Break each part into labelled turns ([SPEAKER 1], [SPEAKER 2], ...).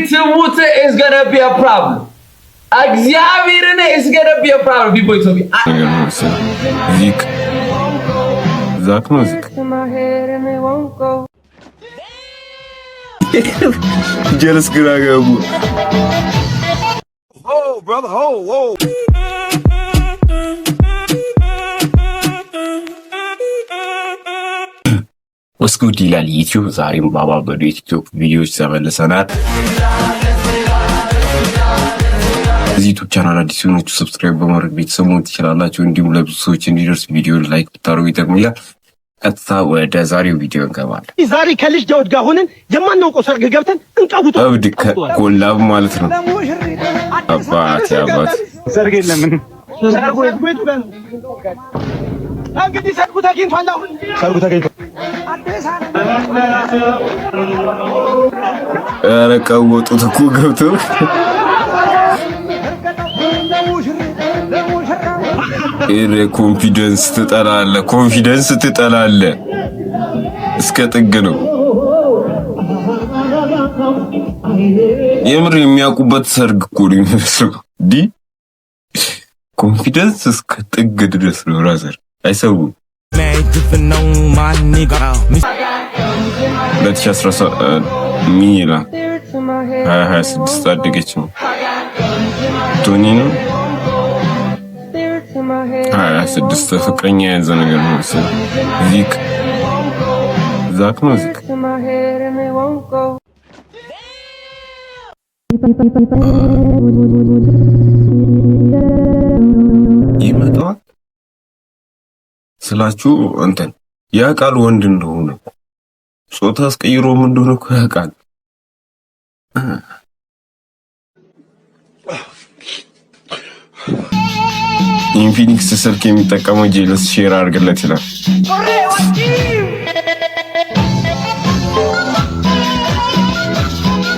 [SPEAKER 1] ትሙት is gonna be a problem. እግዚአብሔርን is gonna be a problem. People to me.
[SPEAKER 2] Zik. Zak mı zik? Jealous gıraga bu.
[SPEAKER 3] Oh brother, oh.
[SPEAKER 2] What's good ይላል ዩቲዩብ። ዛሬም ባባ በዩቲዩብ ቪዲዮዎች ተመልሰናል። እዚህ ዩቲዩብ ቻናል አዲስ ሆናችሁ ሰብስክራይብ በማድረግ ቤተሰብ መሆን ትችላላችሁ። እንዲሁም ለብዙ ሰዎች እንዲደርስ ቪዲዮን ላይክ ብታደርጉ ይጠቅማል። ቀጥታ ወደ ዛሬው ቪዲዮ እንገባለን።
[SPEAKER 4] ዛሬ ከልጅ ዳውድ ጋር ሆነን የማናውቀው ሰርግ ገብተን እንቀውጡ
[SPEAKER 2] አብድ ኮላብ ማለት ነው። አባት
[SPEAKER 4] ሰርግ የለም ሰርጉ ቤቱ ጋር ነው። እንግዲህ ሰርጉ ተገኝቷል። አሁን ሰርጉ ተገኝቷል።
[SPEAKER 2] ኧረ ቀወጡት እኮ ገብቶ ኮንፊደንስ ትጠላለህ እስከ ጥግ ነው። የምር የሚያውቁበት ሰርግ እኮ ነው የሚመስለው። ኮንፊደንስ እስከ ጥግ ድረስ ነው። ራዘር አይሰውም። 2017 ሚላ 26 አደገች ነው። ቶኒ ነው 26 ፍቅረኛ የያዘ ነገር ነው። ዛክ ነው ዚክ ይመጣል ስላችሁ እንትን ያውቃል ወንድ እንደሆነ ጾታ አስቀይሮም እንደሆነ እኮ ያውቃል። ኢንፊኒክስ ስልክ የሚጠቀመው ጄለስ ሼር አድርግለት ይላል።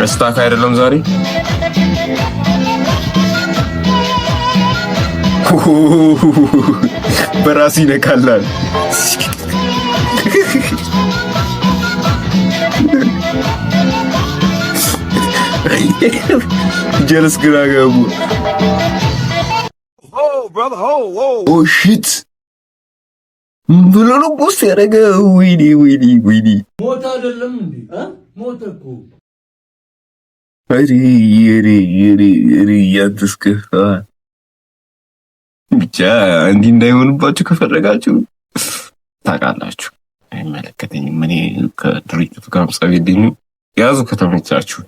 [SPEAKER 2] እስታክ አይደለም ዛሬ በራስ ይነካላል። ጀለስ ግራ ገቡ። ኦ ሺት ብሎ ነው ፖስት ያደረገው። ወይኔ
[SPEAKER 1] ሞት አይደለም እንዴ? ሞት እኮ
[SPEAKER 2] አሪ ያትስከፋ ብቻ እንዲህ እንዳይሆንባችሁ ከፈለጋችሁ ታውቃላችሁ፣ አይመለከተኝም። እኔ ከድርጅቱ ጋር ጸብ የለኝም። ያዙ ከተመቻችሁ።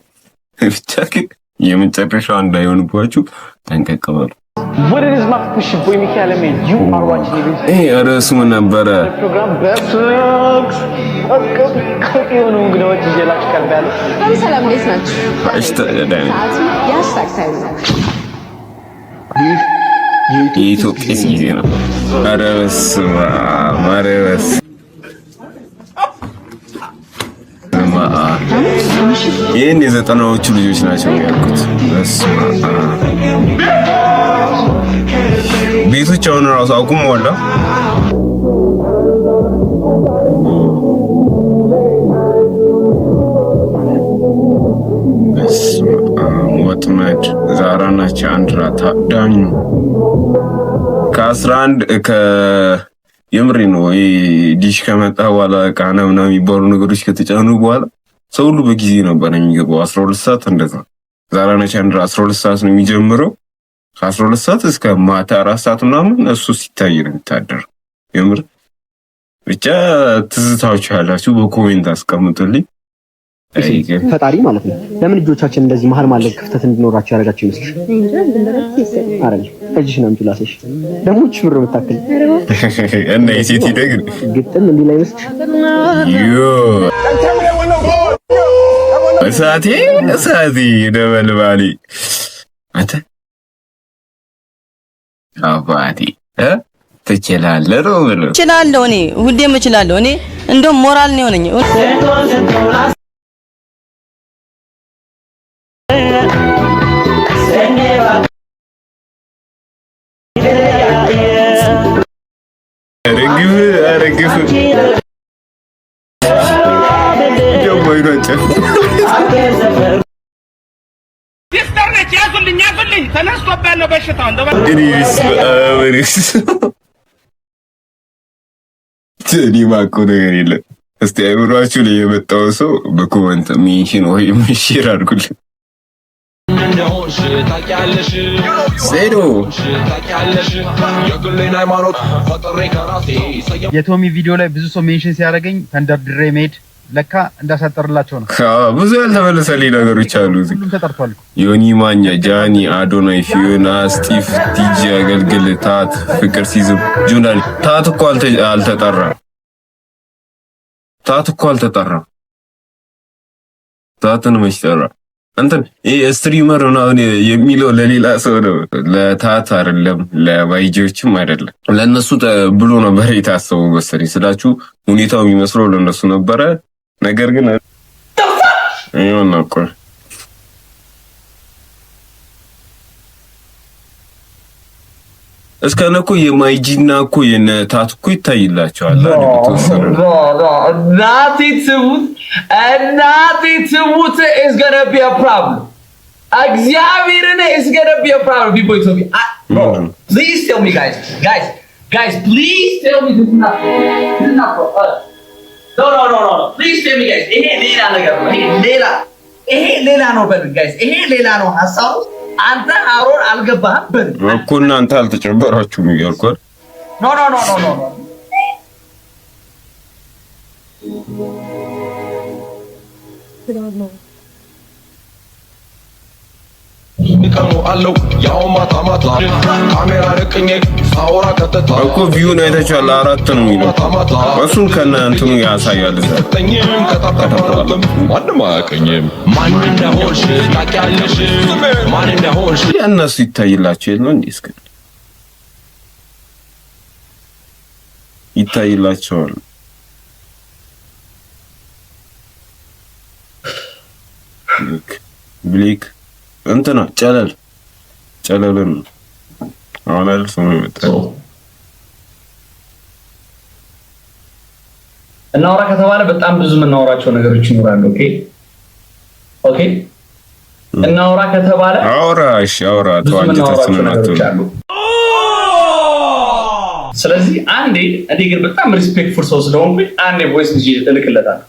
[SPEAKER 2] ብቻ ግን የመጨረሻው እንዳይሆንባችሁ ጠንቀቅ በሉ። ርዕሱ ምን ነበረ? የኢትዮጵያ ጊዜ ነው። ኧረ በስመ አብ ይህን የዘጠናዎቹ ልጆች ናቸው ያልኩት። በስመ አብ ቤቶች አሁን ራሱ አቁመዋል። ወጥመድ ዛራ ናቸው። አንድራ ታዳኙ ከ11 የምሪ ነው። ዲሽ ከመጣ በኋላ ቃና ምናምን የሚባሉ ነገሮች ከተጫኑ በኋላ ሰው ሁሉ በጊዜ ነበር የሚገባው። 12 ሰዓት እንደዛ። ዛራ ናቸው አንድራ 12 ሰዓት ነው የሚጀምረው። ከ12 ሰዓት እስከ ማታ 4 ሰዓት ምናምን እሱ ሲታይ ነው የሚታደረው። የምር ብቻ ትዝታዎች ያላችሁ በኮሜንት አስቀምጡልኝ።
[SPEAKER 4] ፈጣሪ ማለት ነው ለምን ልጆቻችን እንደዚህ መሀል ማለት ክፍተት እንዲኖራቸው ያደርጋቸው ይመስልሽ? አረኝ እጅሽን አምጪ ላስሽ ደግሞ ችብር ብታክል
[SPEAKER 2] እና የሴት ይደግ
[SPEAKER 4] ግጥም እንዲህ ላይ መስልሽ
[SPEAKER 2] ዮ እሳቴ ደበልባሊ አንተ አባቴ ትችላለህ ነው ብሎ
[SPEAKER 5] እችላለሁ። እኔ ሁሌም እችላለሁ። እኔ እንደውም ሞራል ነው የሆነኝ።
[SPEAKER 2] አረግፍ ደግሞ ይሮጨ
[SPEAKER 3] ሲስተርነች ያዙልኝ ተነስቶበት ነው በሽታው እንደባ
[SPEAKER 2] ማቆ ነገር የለም። እስቲ አይብሯችሁ ላይ የመጣው ሰው በኮመንት ሜንሽን ወይም ሼር አድርጉልኝ።
[SPEAKER 6] የቶሚ ቪዲዮ ላይ ብዙ ሰው ሜንሽን ሲያደርገኝ ተንደርድሬ መሄድ ለካ እንዳሳጠርላቸው ነው።
[SPEAKER 2] ብዙ ያልተመለሰልኝ ነገሮች አሉ።
[SPEAKER 6] ሁሉም ተጠርቷል።
[SPEAKER 2] ዮኒ ማኛ፣ ጃኒ፣ አዶናይ፣ ፊዮና፣ ስቲፍ፣ ቲጂ፣ አገልግል፣ ታት፣ ፍቅር ሲዝም፣ ጁናል። ታት እኮ አልተጠራም። ታትን መች ጠራ? እንትን ስትሪመር ምናምን የሚለው ለሌላ ሰው ነው፣ ለታት አይደለም፣ ለባይጂዎችም አይደለም። ለነሱ ብሎ ነበር የታሰበው መሰለኝ። ስላችሁ ሁኔታው የሚመስለው ለነሱ ነበረ። ነገር ግን ይሁን እኮ እስከነኮ የማይጂና እኮ የነታት እኮ ይታይላቸዋል።
[SPEAKER 1] እናቴ ትሙት is gonna be a problem. እግዚአብሔርን is gonna be a problem. People tell me, please tell me guys, please tell me this is not for us. No. Please tell me guys. ይሄ ሌላ ነገር ነው። ይሄ ሌላ ነው በሉኝ guys. ይሄ ሌላ ነው ሐሳቡ። አንተ አሮን አልገባህም በል
[SPEAKER 2] እኮ እናንተ አልተጨበራችሁም እያልኳል።
[SPEAKER 1] ኖ
[SPEAKER 7] ይቀሙ አለው ያው ማታ ካሜራ ረቅኜ ሳውራ ከተታ
[SPEAKER 2] እኮ ቪውን አይታችኋል። 4 ነው የሚለው እሱን ከነ እንትኑ ያሳያል።
[SPEAKER 7] ተኝም ከተፈራለም ማንም አያቀኝም። ማን እንደሆንሽ ታውቂያለሽ? ማን እንደሆንሽ
[SPEAKER 2] ያነሱ ይታይላችሁ የለ እንዴ? እስከ ይታይላችኋል። ብሊክ እንትና ጨለልን አሁን አይደል ሰው መጣ።
[SPEAKER 1] እናውራ ከተባለ በጣም ብዙ የምናወራቸው ነገሮች ይኖራሉ። ኦኬ እናውራ ከተባለ አውራ ተዋጅተስነናቸው። ስለዚህ አንዴ እኔ ግን በጣም ሪስፔክትፉል ሰው ስለሆንኩኝ አንዴ ቮይስ ሜሴጅ እልክለታለሁ።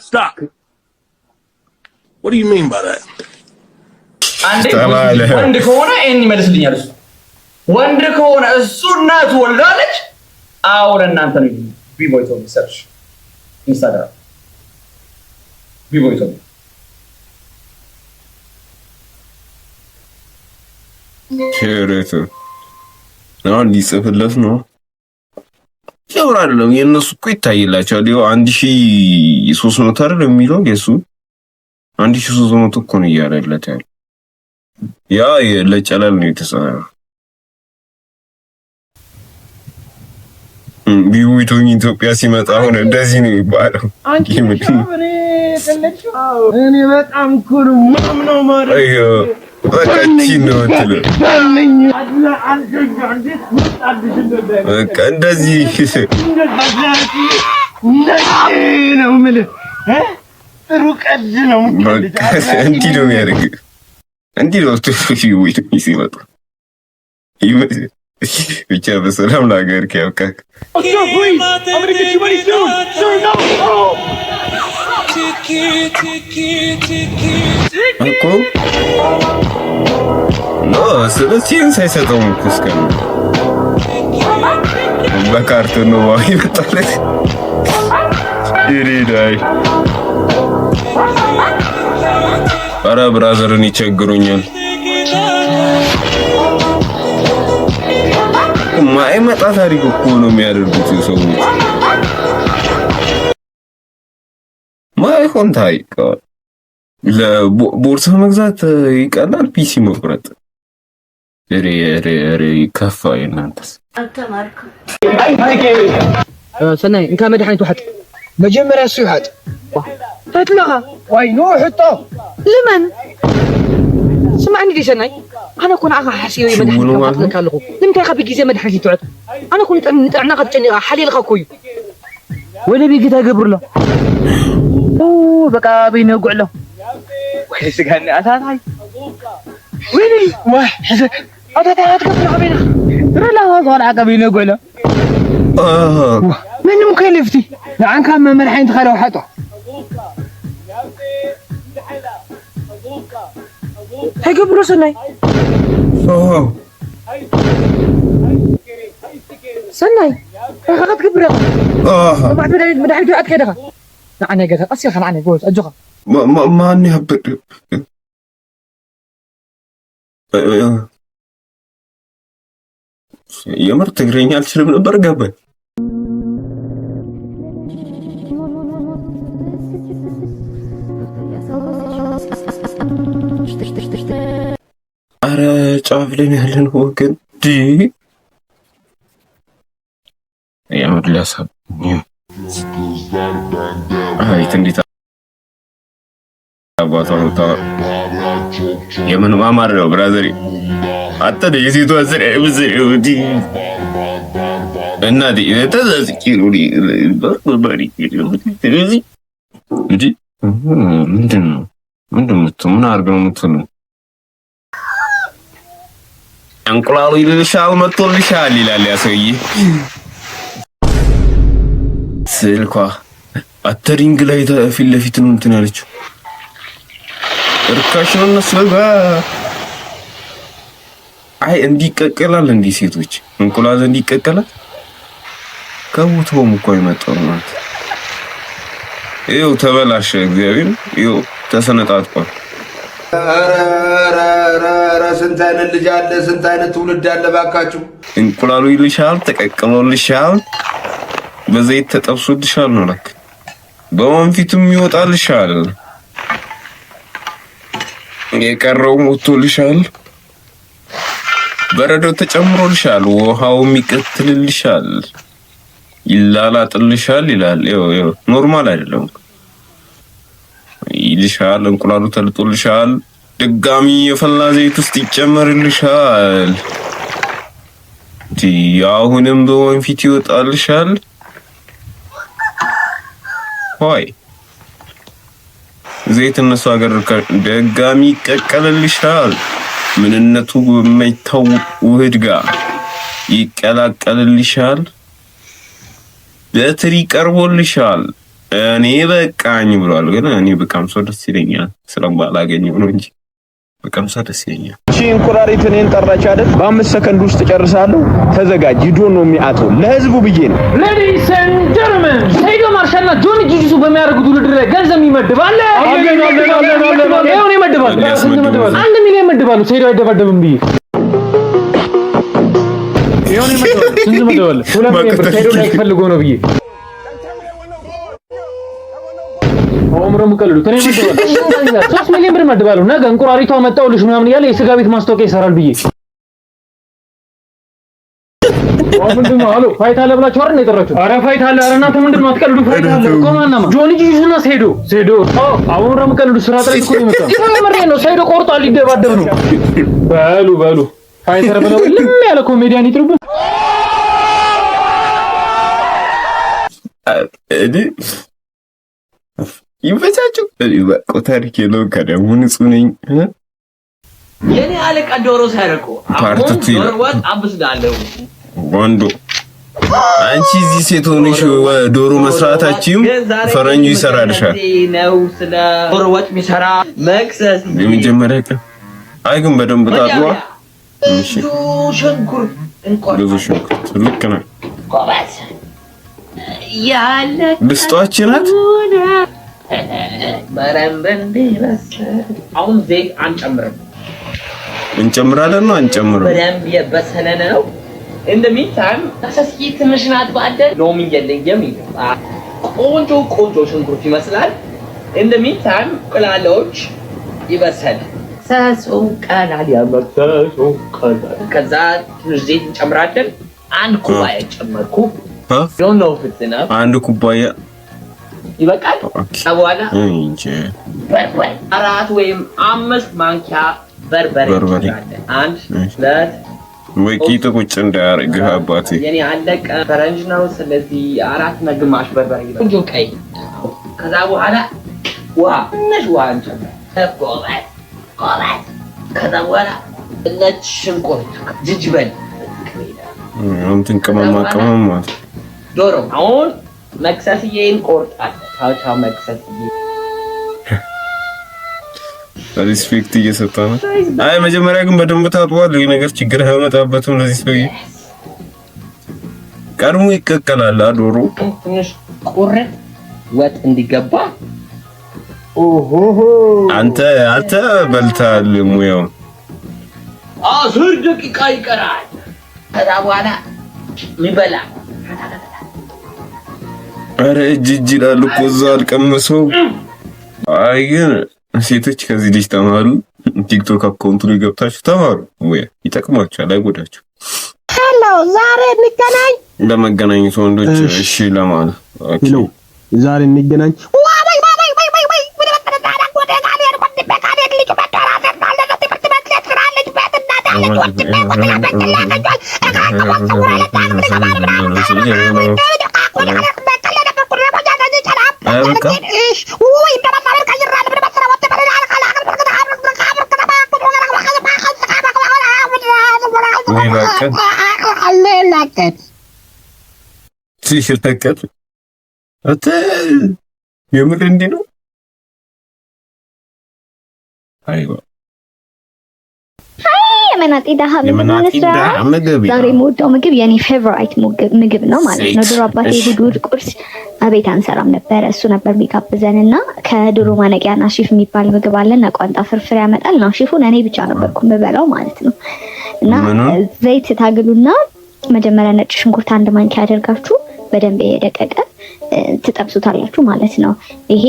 [SPEAKER 7] Stop. What do you mean by that?
[SPEAKER 1] አንዴ ወንድ ከሆነ እኔ መልስልኛል። እሱ ወንድ ከሆነ እሱ እናቱ ወልዳለች። አሁን እናንተ ነው ቢቦይ ቶሚ ሰርች ኢንስታግራም ቢቦይ ቶሚ
[SPEAKER 2] ሸረቱ ነው ሊጽፍለት ነው። ሸውራለም የነሱ እኮ ይታይላቸዋል። ይኸው 1300 አይደል የሚለው የሱ 1300 እኮ ነው እያለለት ያለው። ያ ለጨለል ነው የተሰራው። ቢውይቶኝ ኢትዮጵያ ሲመጣ አሁን እንደዚህ ነው የሚባለው።
[SPEAKER 6] እኔ በጣም ኩሩ ማምነው ማለት
[SPEAKER 2] አዮ በቃቺ ነው ትለ በቃ እንደዚህ
[SPEAKER 6] ነው የምልህ ጥሩ ቀልድ ነው።
[SPEAKER 2] በቃ እንዲህ ነው የሚያደርግ እንዲህ ነው ቢውይቶኝ ሲመጣ ብቻ በሰላም ለሀገር ያብቃክ። እኮ ኖ ስለዚህ ሳይሰጠው እስከ በካርቶን ነው ይመጣለት ይሪዳይ። ኧረ ብራዘርን ይቸግሩኛል። ማይመጣ ታሪክ እኮ ነው የሚያደርጉት ሰዎች። ማይሆን ታሪክ ለቦርሳ መግዛት ይቀላል፣ ፒሲ መቁረጥ ሬ ከፋ። እናንተስ
[SPEAKER 4] ሰናይ እንካ መድኃኒት ውሐጥ መጀመሪያ እሱ ይውሐጥ ፈትለኻ ወይ ኖ ሕጦ ለምን سمعني دي سناي انا كون اخا حسيو مدحني كاتلك لكو لمتى خبي جيزه مدحني تعط انا كون نطعنا قطني حليل خكوي ولا بيجي تغبر له በቃ ቢነጉዕ له ወይ ስጋኒ አታታይ ወይኔ ወይ አታታይ አትከፍል አቤና ረላ ወጣ አቀብ ይነጉዕ له ምንም ከልፍቲ ለአንካ መመርሐኝ ተኸለው ሓጦ هيجبروا سناي سناي خاطر كبر بعد بدي احكي قد كده انا قلت اصير خل عني جوز اجوخ
[SPEAKER 2] ما اني هبط የምር ትግረኛ አልችልም ነበር ገባኝ አረ ጫፍ ላይ ያለን ወገን ዲ የምር ሊያሳብ አይት እንዴት አባታው ታ የምን ማማር ነው ብራዘር አጠደ የሴቷ ዘር አይብዘው ዲ እና ዲ ተዘዝቂሩኒ በርበሪ እንጂ ምንድነው ምን አርገው ምትሉ እንቁላሉ ይልሻል መጥቶልሻል ይላል ያ ሰውዬ ስልኳ አተሪንግ ላይ ፊት ለፊት ነው እንትን ያለችው እርካሽ ነው ነስበጋ አይ እንዲቀቀላል እንዲ ሴቶች እንቁላል እንዲቀቀላል ከቦታውም እኮ አይመጣው ማለት ይኸው ተበላሸ እግዚአብሔር ይኸው ተሰነጣጥቋል ራ ስንት አይነት ልጅ አለ ስንት አይነት ትውልድ አለ ባካችሁ እንቁላሉ ይልሻል ተቀቅሎልሻል በዘይት ተጠብሶልሻል ነው ለክ በወንፊቱም ይወጣልሻል የቀረው ሞቶልሻል በረዶ ተጨምሮልሻል ውሃው ይቀጥልልሻል ይላላጥልሻል ይላል ይኸው ኖርማል አይደለም ይልሻል እንቁላሉ ተልጦልሻል ድጋሚ የፈላ ዘይት ውስጥ ይጨመርልሻል አሁንም በወንፊት ይወጣልሻል ሆይ ዘይት እነሱ ሀገር ድጋሚ ይቀቀልልሻል ምንነቱ የማይታወቅ ውህድ ጋር ይቀላቀልልሻል በትሪ ቀርቦልሻል እኔ በቃኝ ብሏል ግን እኔ በቃም ሰው ደስ ይለኛል ስለማላገኘው ነው እንጂ በቃም ሰው ደስ ይለኛል እሺ እንቁራሪት እኔን ጠራች አይደል በ5 ሰከንድ ውስጥ ጨርሳለሁ ተዘጋጅ ሂዶ ነው የሚያጠው ለህዝቡ ብዬ ነው ሌዲስ ኤንድ ጀንትልመን ሰይዶ ማርሻልና ጆኒ ጂጂሱ በሚያደርጉት ውድድር ላይ ገንዘብ ይመድባል ይሄው ነው ይመድባል 1 ሚሊዮን ይመድባሉ ሰይዶ አይደባደብም ብዬ ይሄው ነው ይመድባል ስንት ይመድባል 2 ሚሊዮን ሰይዶ ላይ ፈልጎ ነው ብዬ ኦምረሙ ቀልሉ ተኔ መደባል 3 ሚሊዮን ብር መደባሉ ነገ እንቁራሪቷ መጣውልሽ ምናምን ያለ የስጋ ቤት ማስታወቂያ ይሰራል ብዬ ምንድነው አሎ ፋይት አለ ብላችሁ አይደል የጠራችሁ አረ ፋይት አለ አረ እናንተ ምንድነው አትቀልዱ ፋይት አለ ቆማናማ ጆኒ ጂጂሱና ሴዶ አሁን ቀልዱ ስራ ጥረት እኮ ይመጣ ተመረረ ነው ሴዶ ቆርጧል ሊደባደብ ነው በሉ ፋይተር ብለው ልም ያለ ኮሜዲያን ይጥሩብን እዲ ይፈቻችሁ ታሪክ የለው ከደሙ ንጹህ ነኝ
[SPEAKER 1] የኔ አለቃ ዶሮ ሳይረቁ አሁን ዶሮ ወጥ አብስዳለሁ
[SPEAKER 2] ወንዶ አንቺ እዚህ ሴት ሆነሽ ዶሮ መስራታችሁም ፈረንጁ ይሰራልሻል
[SPEAKER 1] ነው ስለ ዶሮ ወጥ የሚሰራ መክሰስ
[SPEAKER 2] የመጀመሪያ ቀን አይ ግን በደንብ ታጥዋ እሺ
[SPEAKER 1] ሽንኩርት እንቆር
[SPEAKER 2] ብዙ ሽንኩርት ልክ ነው
[SPEAKER 1] ቆባስ ያለ
[SPEAKER 2] ድስቷችን ናት
[SPEAKER 1] በረንበንዴ በስ አሁን ዘይት አንጨምርም
[SPEAKER 2] እንጨምራለን ነው አንጨምርም
[SPEAKER 1] በደንብ የበሰለ ነው እንደሚታም ታሰስኪ ትንሽ ናት ባደል ሎሚ የለኝም ቆንጆ ሽንኩርት ይመስላል እንደሚታም ቅላሎች ይበሰል ሰሶ ቀላል ያመጣው ቀላል ከዛ ትንሽ ዘይት እንጨምራለን አንድ ኩባያ ጨመርኩ ዶንት ኖ ፍትና
[SPEAKER 2] አንድ ኩባያ
[SPEAKER 1] ይበቃል አዋላ
[SPEAKER 2] እንጂ
[SPEAKER 1] በርበሬ 4 ወይም 5 ማንኪያ በርበሬ አንድ ሁለት
[SPEAKER 2] ወይ ቂጥ ቁጭ እንዳያርግ አባቴ
[SPEAKER 1] የኔ አለቀ ፈረንጅ ነው ስለዚህ 4 ግማሽ በርበሬ ቆንጆ ቀይ ከዛ በኋላ ውሃ ትንሽ ውሃ እንጨምር። ጎበዝ። ከዛ በኋላ ነጭ ሽንኩርት፣ ዝንጅብል
[SPEAKER 2] እንትን ቅመማ ማለት
[SPEAKER 1] ዶሮ። አሁን መክሰስዬን ቆርጣለሁ። ቻው መክሰስዬ።
[SPEAKER 2] ሪስፔክት እየሰጠ ነው። አይ መጀመሪያ ግን በደንብ ታጥቧል። ይሄ ነገር ችግር አይመጣበትም ለዚህ ሰውዬ። ቀድሞ ይቀቀላል ዶሮ
[SPEAKER 1] ትንሽ ቁርጥ ወጥ እንዲገባ።
[SPEAKER 2] አንተ በልተሃል ሙያው።
[SPEAKER 1] 10 ደቂቃ ይቀራል። ከዛ በኋላ ሚበላ
[SPEAKER 2] አረ እጅ ይላል እኮ እዛው አልቀመሰው። አይ ግን ሴቶች ከዚህ ልጅ ተማሩ። ቲክቶክ አካውንቱ ላይ ገብታችሁ ተማሩ። ሙያ ይጠቅማችኋል፣ አይጎዳችሁ።
[SPEAKER 8] ሄሎ ዛሬ እንገናኝ።
[SPEAKER 2] ለመገናኘት ወንዶች እሺ ለማለት
[SPEAKER 8] ሄሎ ዛሬ እንገናኝ።
[SPEAKER 2] ሲሽተከት አተ የምር እንዲህ ነው። አይዋ
[SPEAKER 9] የመናጤ ደሃ ምግብ ዛሬ የምወደው ምግብ የኔ ፌቨራይት ምግብ ነው ማለት ነው። ድሮ አባቴ እሑድ ቁርስ አቤት አንሰራም ነበረ። እሱ ነበር የሚጋብዘንና ከድሮ ማነቂያና ሺፍ የሚባል ምግብ አለና ቋንጣ ፍርፍር ያመጣል ነው። ሺፉን እኔ ብቻ ነበርኩ የምበላው ማለት ነው። እና ዘይት ታግሉና መጀመሪያ ነጭ ሽንኩርት 1 ማንኪያ አድርጋችሁ በደንብ የደቀቀ ትጠብሱታላችሁ ማለት ነው። ይሄ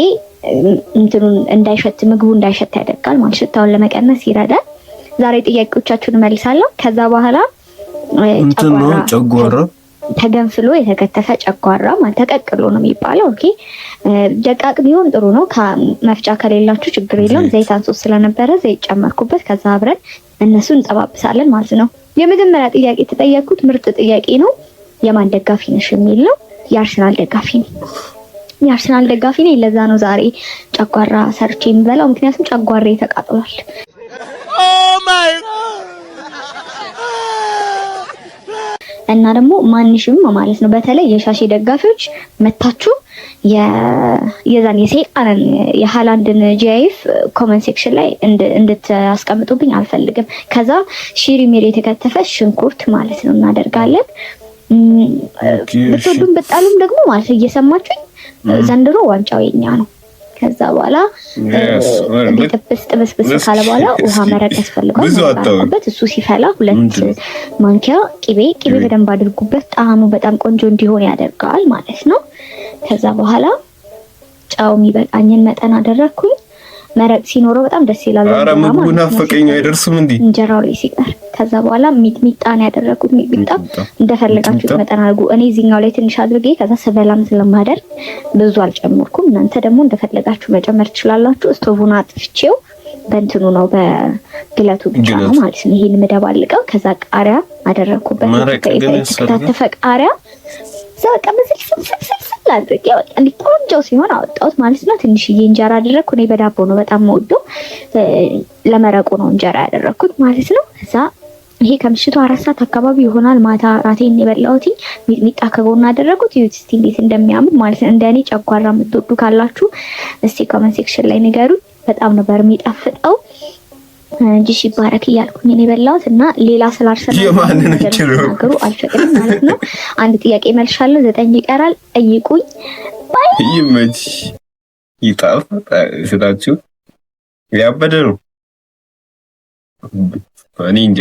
[SPEAKER 9] እንትኑን እንዳይሸት ምግቡ እንዳይሸት ያደርጋል ማለት ሽታውን ለመቀነስ ይረዳል። ዛሬ ጥያቄዎቻችሁን መልሳለሁ። ከዛ በኋላ
[SPEAKER 2] ጨጓራ
[SPEAKER 9] ተገንፍሎ የተከተፈ ጨጓራ ማለት ተቀቅሎ ነው የሚባለው። ኦኬ ደቃቅ ቢሆን ጥሩ ነው። መፍጫ ከሌላችሁ ችግር የለውም። ዘይት አንሶ ስለነበረ ዘይት ጨመርኩበት። ከዛ አብረን እነሱን እንጠባብሳለን ማለት ነው። የመጀመሪያ ጥያቄ ተጠየቅኩት ምርጥ ጥያቄ ነው። የማን ደጋፊ ነሽ የሚል ነው። የአርሰናል ደጋፊ ነኝ። የአርሰናል ደጋፊ ነኝ። ለዛ ነው ዛሬ ጨጓራ ሰርቼ የምበላው፣ ምክንያቱም ጨጓራዬ ተቃጥሏል። እና ደግሞ ማንሽም ማለት ነው በተለይ የሻሼ ደጋፊዎች መታችሁ የዛን የሰይጣንን የሃላንድን ጂአይኤፍ ኮሜንት ሴክሽን ላይ እንድታስቀምጡብኝ አልፈልግም። ከዛ ሺሪሜሪ የተከተፈ ሽንኩርት ማለት ነው እናደርጋለን። ብትወዱም በጣሉም ደግሞ ማለት እየሰማችሁኝ ዘንድሮ ዋንጫው የኛ ነው። ከዛ በኋላ ጥብስ ካለ በኋላ ውሃ መረቅ ያስፈልጋል። እሱ ሲፈላ 2 ማንኪያ ቅቤ በደንብ አድርጉበት። ጣዕሙ በጣም ቆንጆ እንዲሆን ያደርጋል ማለት ነው። ከዛ በኋላ ጫው የሚበቃኝን መጠን አደረኩኝ። መረቅ ሲኖረው በጣም ደስ ይላል።
[SPEAKER 2] አረ ምግቡ ናፈቀኝ አይደርስም እንዴ
[SPEAKER 9] እንጀራው ላይ ሲቀር። ከዛ በኋላ ሚጥሚጣን ያደረኩት ሚጥሚጣ እንደፈለጋችሁት መጠን አድርጉ። እኔ እዚህኛው ላይ ትንሽ አድርጌ ከዛ ሰበላም ስለማደርግ ብዙ አልጨመርኩም። እናንተ ደግሞ እንደፈለጋችሁ መጨመር ትችላላችሁ። ስቶቡን አጥፍቼው በእንትኑ ነው በግለቱ ብቻ ነው ማለት ነው። ይሄን መደባልቀው ከዛ ቃሪያ አደረኩበት። የተከታተፈ ቃሪያ ዘቃ በስልስል አድርጌ እንዲህ ቆንጆ ሲሆን አወጣሁት ማለት ነው። ትንሽዬ እንጀራ አደረኩ። እኔ በዳቦ ነው በጣም የምወደው፣ ለመረቁ ነው እንጀራ ያደረኩት ማለት ነው። ከዛ ይሄ ከምሽቱ 4 ሰዓት አካባቢ ይሆናል። ማታ ራቴን የበላሁት ሚጥሚጣ ከጎን አደረኩት። ዩት እስቲ እንዴት እንደሚያምር ማለት ነው። እንደኔ ጨጓራ የምትወዱ ካላችሁ እስቲ ኮሜንት ሴክሽን ላይ ንገሩኝ። በጣም ነበር የሚጣፍጠው። ጂሺ ባረክ እያልኩኝ ነው የበላሁት እና ሌላ ስላርሰናል ነገሩ አልፈቅድም ማለት ነው። አንድ ጥያቄ መልሻለሁ። 9 ይቀራል። ጠይቁኝ። ባይ
[SPEAKER 2] ይመች ይጣፍ ስላችሁ ያበደ ነው። እኔ እንጃ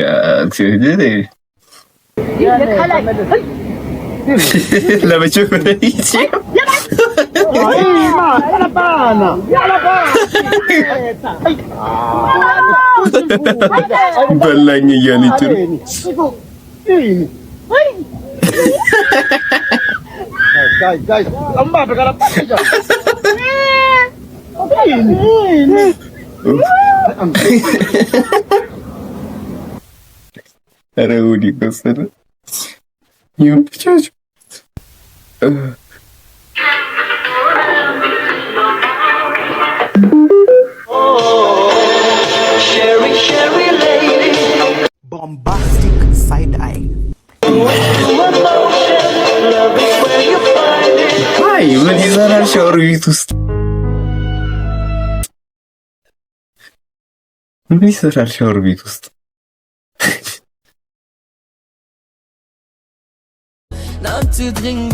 [SPEAKER 2] በላኝ እያለች ነው። ኧረ ወዲህ መሰለ ይሁን ብቻችሁ ቆይ ምን ይሰራል ሻወር ቤት ውስጥ? ምን ይሰራል ሻወር ቤት ውስጥ?
[SPEAKER 5] Not to drink